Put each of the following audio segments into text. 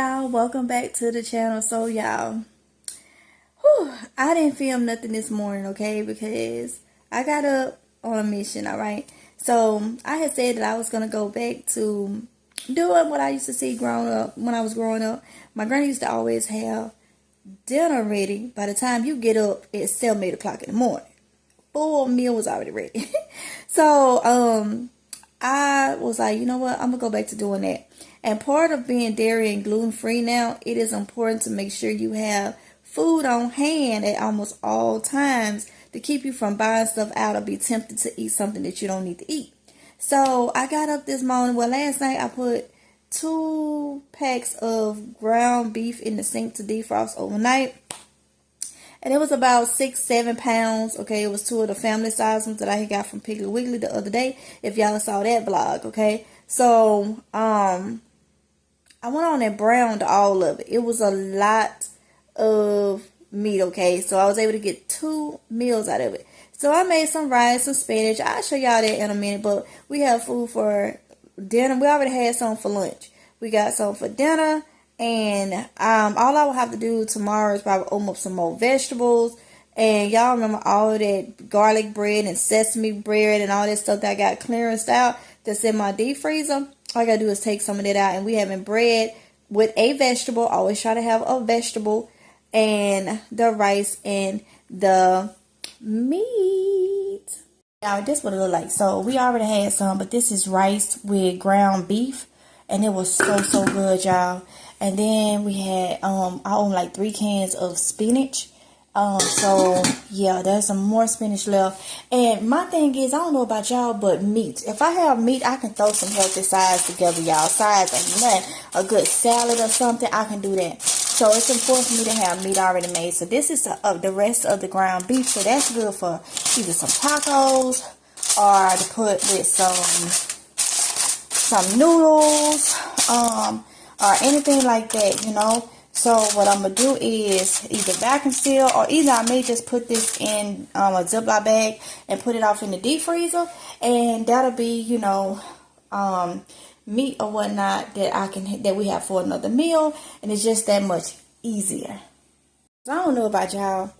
y'all, welcome back to the channel. So y'all, I didn't film nothing this morning, okay, because I got up on a mission. All right, so I had said that I was gonna go back to doing what I used to see growing up. When I was growing up, my granny used to always have dinner ready by the time you get up at 7, 8 o'clock in the morning. Full meal was already ready. So I was like, you know what, I'm gonna go back to doing that. And part of being dairy and gluten free now, it is important to make sure you have food on hand at almost all times to keep you from buying stuff out or be tempted to eat something that you don't need to eat. So I got up this morning. Well, last night I put 2 packs of ground beef in the sink to defrost overnight. And it was about 6-7 pounds. Okay, it was 2 of the family size ones that I had got from Piggly Wiggly the other day. If y'all saw that vlog, okay. So I went on and browned all of it. It was a lot of meat, okay. So I was able to get 2 meals out of it. So I made some rice, some spinach. I'll show y'all that in a minute. But we have food for dinner. We already had some for lunch. We got some for dinner. And all I will have to do tomorrow is probably open up some more vegetables. And y'all remember all of that garlic bread and sesame bread and all that stuff that I got clearanced out that's in my deep freezer. All I gotta do is take some of that out. And we having bread with a vegetable. Always try to have a vegetable. And the rice and the meat. Now this what it look like. So we already had some, but this is rice with ground beef. And it was so good, y'all. And then we had, I own like 3 cans of spinach. So yeah, there's some more spinach left. And my thing is, I don't know about y'all, but meat. If I have meat, I can throw some healthy sides together, y'all. Sides of nothing. A good salad or something, I can do that. So it's important for me to have meat already made. So this is the rest of the ground beef. So that's good for either some tacos or to put with some noodles, or anything like that, you know. So what I'm gonna do is either vacuum seal, or either I may just put this in a Ziploc bag and put it off in the deep freezer, and that'll be, you know, meat or whatnot that we have for another meal, and it's just that much easier. So I don't know about y'all,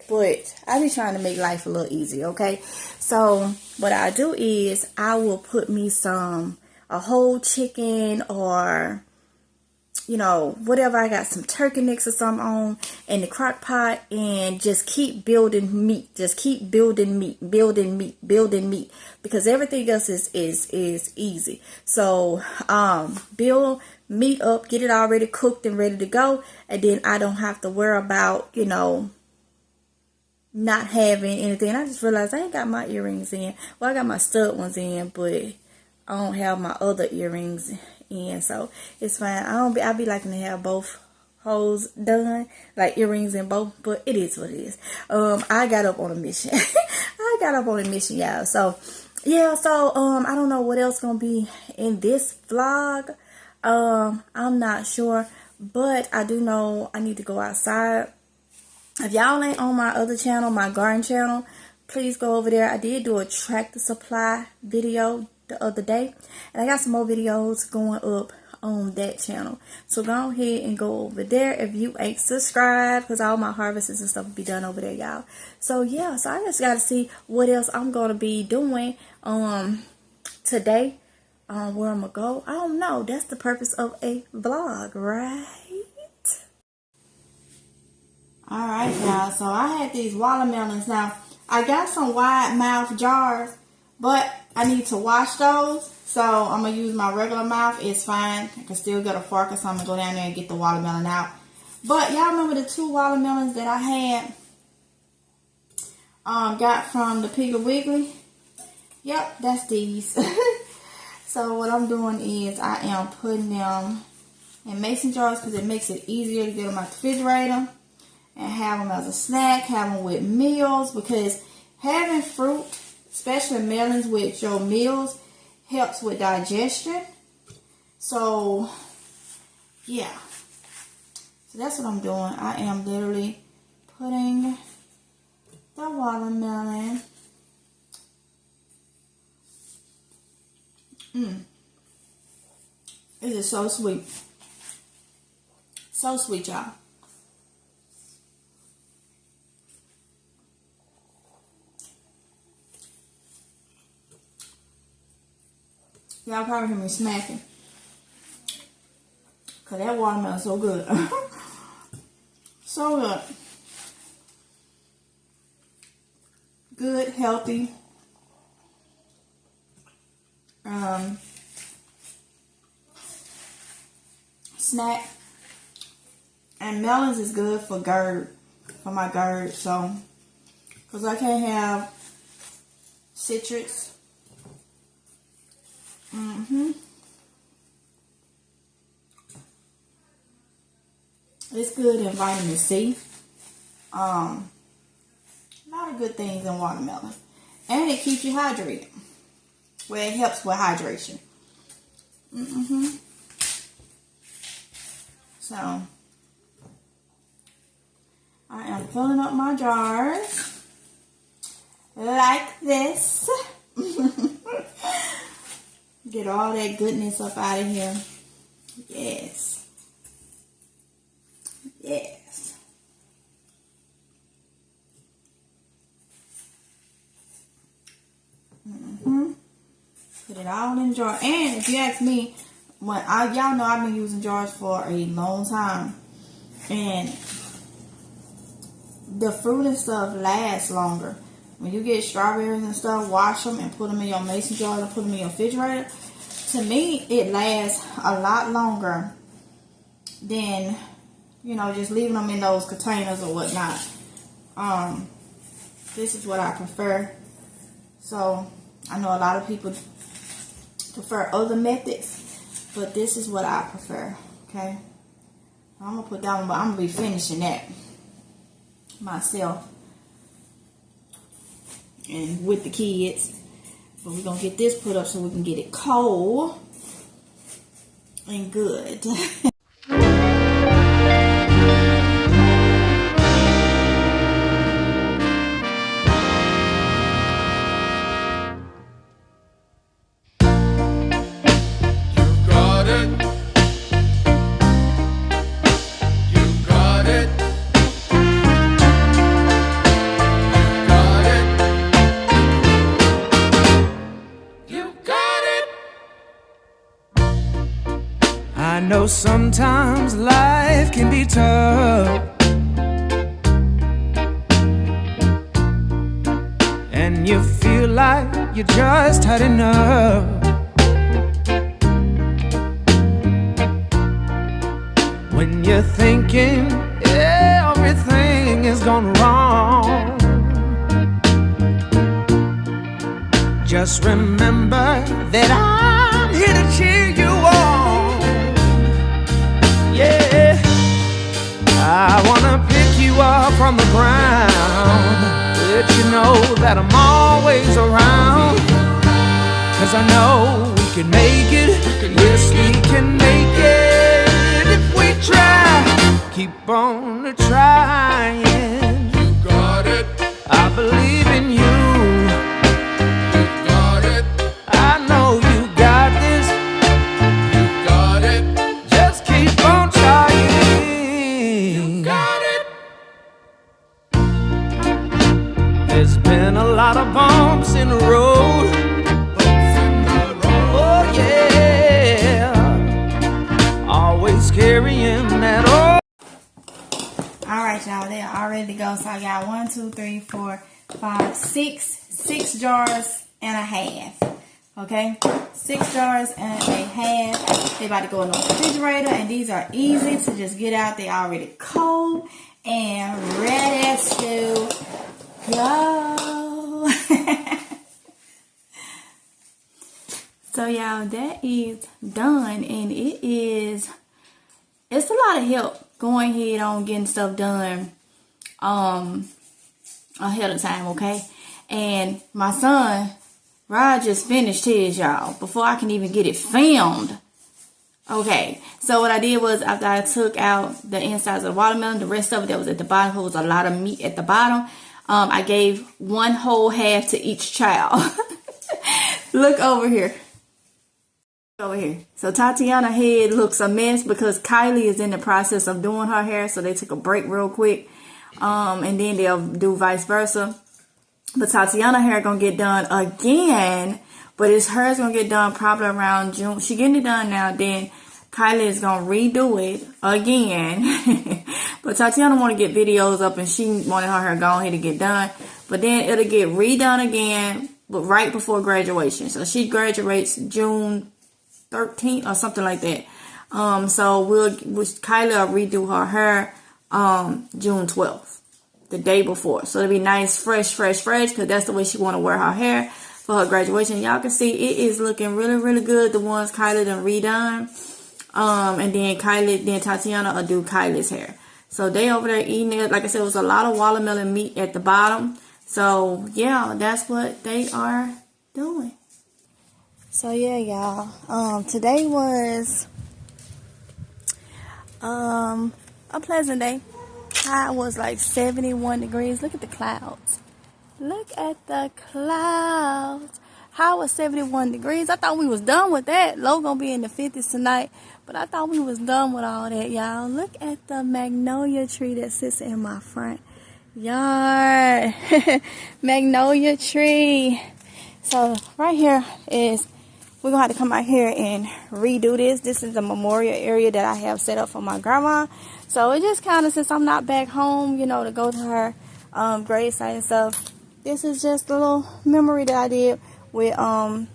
but I be trying to make life a little easier, okay? So what I do is I will put me a whole chicken, or you know, whatever. I got some turkey necks or something on in the crock pot, and just keep building meat. Just keep building meat, building meat, because everything else is easy. So build meat up, get it already cooked and ready to go, and then I don't have to worry about, you know, not having anything. I just realized I ain't got my earrings in. Well, I got my stud ones in, but I don't have my other earrings in, so it's fine. I be liking to have both holes done, like earrings in both, but it is what it is. I got up on a mission. I got up on a mission, y'all. So yeah, so I don't know what else gonna be in this vlog. I'm not sure, but I do know I need to go outside. If y'all ain't on my other channel, my garden channel, please go over there. I did do a tractor supply video the other day, and I got some more videos going up on that channel. So go ahead and go over there if you ain't subscribed, because all my harvests and stuff will be done over there, y'all. So yeah, so I just gotta see what else I'm gonna be doing today. Where I'm gonna go, I don't know. That's the purpose of a vlog, right? Alright, y'all, so I had these watermelons. Now I got some wide mouth jars, but I need to wash those, so I'm going to use my regular mouth. It's fine. I can still get a fork or something, go down there and get the watermelon out. But y'all remember the 2 watermelons that I had got from the Piggly Wiggly? Yep, that's these. So what I'm doing is I am putting them in mason jars, because it makes it easier to get them out the refrigerator and have them as a snack, have them with meals, because having fruit, especially melons, with your meals helps with digestion. So yeah, so that's what I'm doing. I am literally putting the watermelon It is so sweet. So sweet, y'all. Y'all probably hear me smacking. Cause that watermelon is so good. So good. Good, healthy. Snack. And melons is good for GERD. For my GERD. So, cause I can't have citrus. It's good in vitamin C. A lot of good things in watermelon. And it keeps you hydrated. Well, it helps with hydration. So, I am filling up my jars. Like this. Get all that goodness up out of here. Yes. Yes. Put it all in the jar. And if you ask me, y'all know I've been using jars for a long time. And the fruit and stuff lasts longer. When you get strawberries and stuff, wash them and put them in your mason jar and put them in your refrigerator. To me, it lasts a lot longer than, you know, just leaving them in those containers or whatnot. This is what I prefer. So, I know a lot of people prefer other methods, but this is what I prefer, okay? I'm going to put that one, but I'm going to be finishing that myself and with the kids. But we're going to get this put up so we can get it cold and good. I know sometimes life can be tough, and you feel like you just had enough. When you're thinking everything is gone wrong, just remember that I'm here to cheer you on. Yeah, I wanna pick you up from the ground, let you know that I'm always around. Cause I know we can make it, yes we can make it if we try. Keep on trying. You got it. I believe in you. You got it. I know you got this. You got it. Just keep on trying. You got it. There's been a lot of bumps in the road. Bumps in the road. Oh yeah. Always carrying that old. Alright, y'all, they are all ready to go. So I got 1, 2, 3, 4, 5, 6 jars and a half. Okay, 6 jars and a half. They about to go in the refrigerator, and these are easy to just get out. They already cold and ready to go. So y'all, that is done, and it's a lot of help going ahead on getting stuff done ahead of time, okay? And my son Rod just finished his, y'all, before I can even get it filmed. Okay, so what I did was, after I took out the insides of the watermelon, the rest of it that was at the bottom, there was a lot of meat at the bottom, I gave 1 whole half to each child. Look over here. Over here. So Tatiana head looks a mess because Kylie is in the process of doing her hair, so they took a break real quick. And then they'll do vice versa. But Tatiana hair gonna get done again, but hers gonna get done probably around June. She getting it done now, then Kylie is gonna redo it again. But Tatiana wanna get videos up and she wanted her hair go ahead to get done. But then it'll get redone again, but right before graduation. So she graduates June 13th or something like that. So Kylie will redo her hair June 12th, the day before. So it'll be nice, fresh, because that's the way she want to wear her hair for her graduation. Y'all can see it is looking really, really good. The ones Kylie done redone. And then Tatiana will do Kylie's hair. So they over there eating it. Like I said, it was a lot of watermelon meat at the bottom. So yeah, that's what they are doing. So yeah, y'all. Today was a pleasant day. High was like 71 degrees. Look at the clouds. Look at the clouds. High was 71 degrees. I thought we was done with that. Low gonna be in the 50s tonight. But I thought we was done with all that, y'all. Look at the magnolia tree that sits in my front yard. Magnolia tree. So right here is, we're going to have to come out here and redo this. This is the memorial area that I have set up for my grandma. So it just kind of, since I'm not back home, you know, to go to her gravesite and stuff, this is just a little memory that I did with, I'm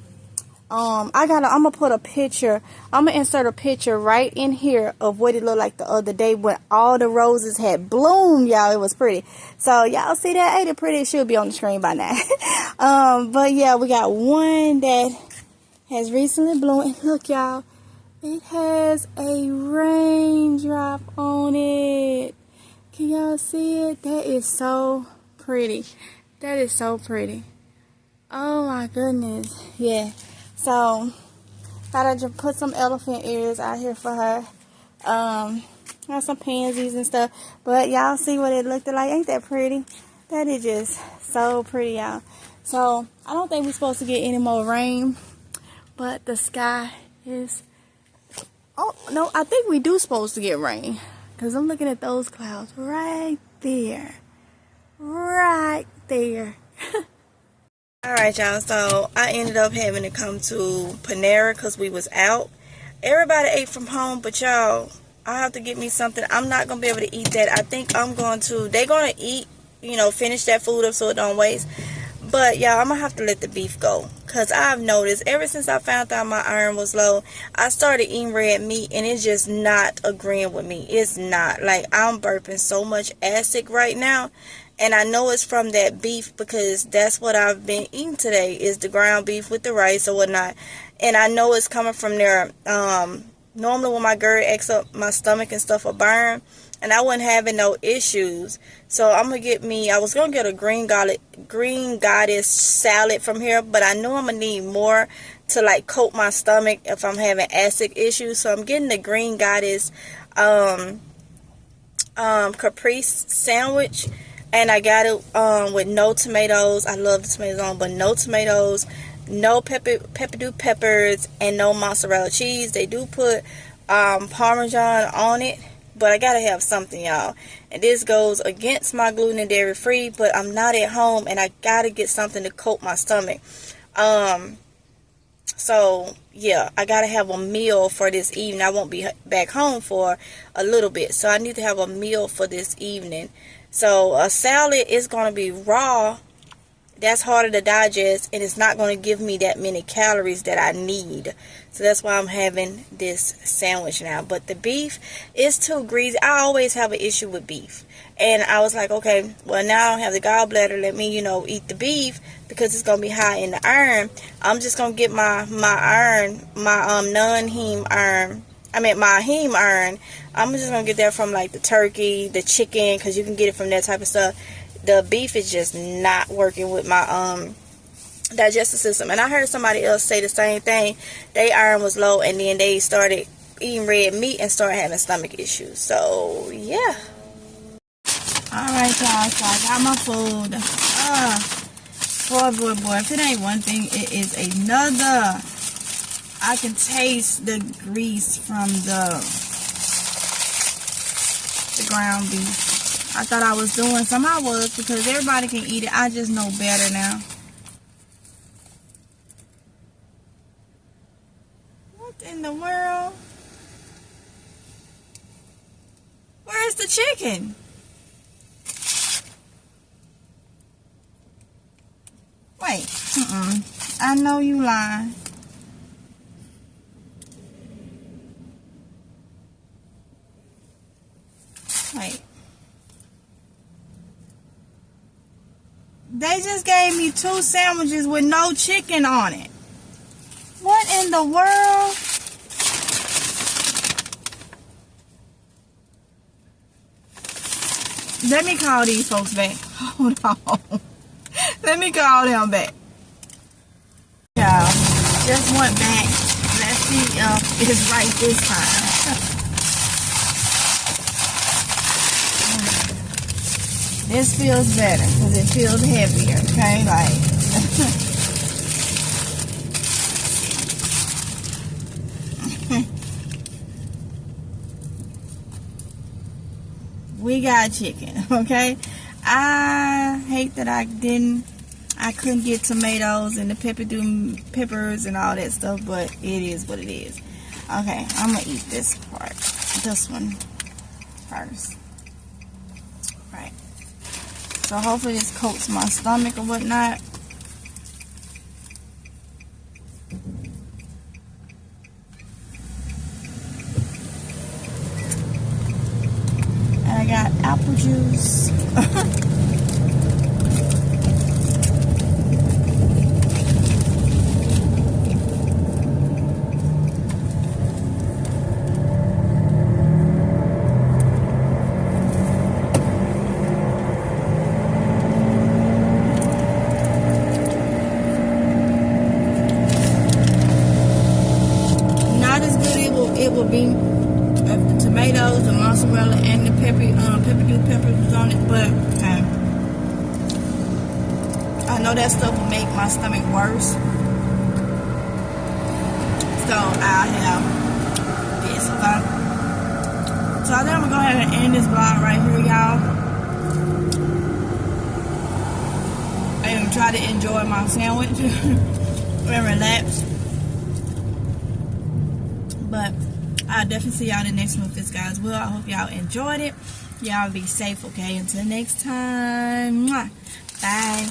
going to put a picture, I'm going to insert a picture right in here of what it looked like the other day when all the roses had bloomed, y'all. It was pretty. So y'all see that? Ain't it pretty? It should be on the screen by now. But yeah, we got one that has recently bloomed. And look, y'all, it has a raindrop on it. Can y'all see it? That is so pretty. That is so pretty. Oh my goodness. Yeah. So gotta just put some elephant ears out here for her. Got some pansies and stuff. But y'all see what it looked like? Ain't that pretty? That is just so pretty, y'all. So I don't think we're supposed to get any more rain. But the sky is, oh, no, I think we do supposed to get rain. Because I'm looking at those clouds right there. Right there. Alright, y'all. So I ended up having to come to Panera because we was out. Everybody ate from home, but y'all, I have to get me something. I'm not going to be able to eat that. I think they're going to eat, you know, finish that food up so it don't waste. But y'all, I'm gonna have to let the beef go, because I've noticed ever since I found out my iron was low, I started eating red meat and it's just not agreeing with me. It's not. Like, I'm burping so much acid right now, and I know it's from that beef because that's what I've been eating today, is the ground beef with the rice or whatnot. And I know it's coming from there. Normally when my GERD acts up, my stomach and stuff will burn, and I wasn't having no issues. So I'm gonna get me, I was gonna get a green goddess salad from here, but I know I'm gonna need more to like coat my stomach if I'm having acid issues. So I'm getting the green goddess caprese sandwich, and I got it with no tomatoes. I love the tomatoes on, but no tomatoes, no pepperdew peppers, and no mozzarella cheese. They do put Parmesan on it, but I gotta have something, y'all. And this goes against my gluten and dairy free, but I'm not at home and I gotta get something to coat my stomach. So yeah, I gotta have a meal for this evening. I won't be back home for a little bit, so I need to have a meal for this evening. So a salad is gonna be raw. That's harder to digest, and it's not going to give me that many calories that I need. So that's why I'm having this sandwich now. But the beef is too greasy. I always have an issue with beef. And I was like, okay, well, now I don't have the gallbladder. Let me, you know, eat the beef because it's going to be high in the iron. I'm just going to get my iron, my non-heme iron. My heme iron. I'm just going to get that from like the turkey, the chicken, because you can get it from that type of stuff. The beef is just not working with my digestive system. And I heard somebody else say the same thing. Their iron was low, and then they started eating red meat and started having stomach issues. So yeah. Alright, y'all, so I got my food. Boy, if it ain't one thing, it is another. I can taste the grease from the ground beef. I thought I was doing something. I was, because everybody can eat it. I just know better now. What in the world? Where's the chicken? Wait. I know you lying. Wait. They just gave me 2 sandwiches with no chicken on it. What in the world? Let me call these folks back. Hold on. Let me call them back. Y'all, just went back. Let's see if it's right this time. This feels better because it feels heavier, okay? Like, we got chicken, okay? I hate that I couldn't get tomatoes and the peppers and all that stuff, but it is what it is. Okay, I'm gonna eat this one first. Right. So hopefully this coats my stomach or whatnot. And I got apple juice. It will be the tomatoes, the mozzarella, and the peppers was on it, but I know that stuff will make my stomach worse. So I'll have this, okay? So I think I'm gonna go ahead and end this vlog right here, y'all, and try to enjoy my sandwich and relax. But I'll definitely see y'all in the next one with this, guys. Well, I hope y'all enjoyed it. Y'all be safe, okay? Until next time. Mwah. Bye.